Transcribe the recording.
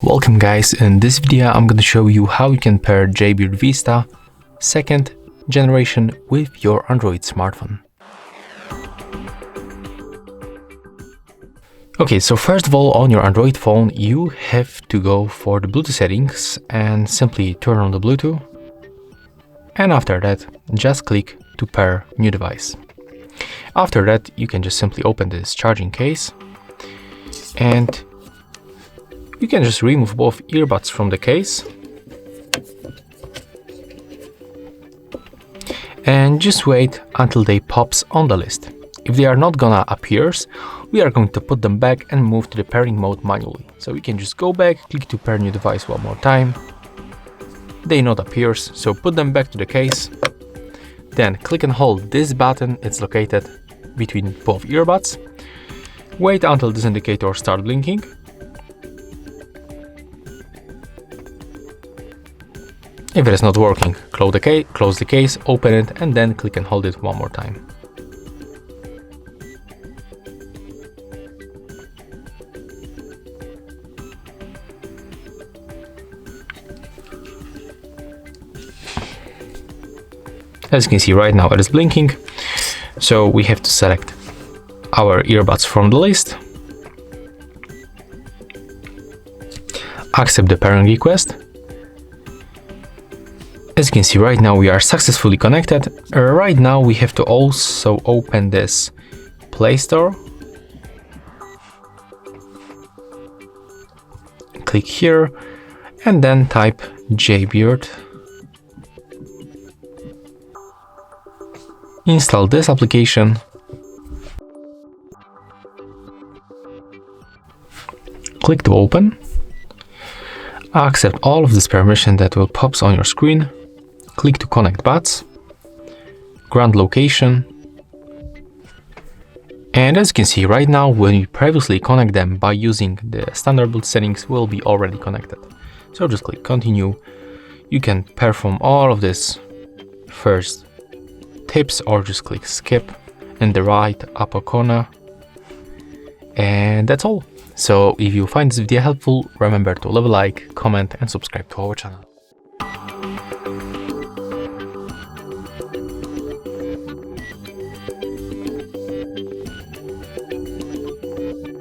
Welcome guys, in this video I'm going to show you how you can pair Jaybird Vista 2nd generation with your Android smartphone. Okay, so first of all, on your Android phone you have to go for the Bluetooth settings and simply turn on the Bluetooth, and after that just click to pair new device. After that you can just simply open this charging case and you can just remove both earbuds from the case and just wait until they pops on the list. If they are not gonna appear, we are going to put them back and move to the pairing mode manually. So we can just go back, click to pair new device one more time. They not appears, so put them back to the case. Then click and hold this button, it's located between both earbuds. Wait until this indicator starts blinking. If it is not working, close the case, open it, and then click and hold it one more time. As you can see right now it is blinking, so we have to select our earbuds from the list, accept the pairing request. As you can see right now we are successfully connected. Right now we have to also open this Play Store. Click here and then type Jaybird. Install this application. Click to open. Accept all of this permission that will pop on your screen. Click to connect buds, grant location, and as you can see right now, when you previously connect them by using the standard Bluetooth settings, will be already connected. So just click continue. You can perform all of this first tips or just click skip in the right upper corner, and that's all. So if you find this video helpful, remember to leave a like, comment and subscribe to our channel.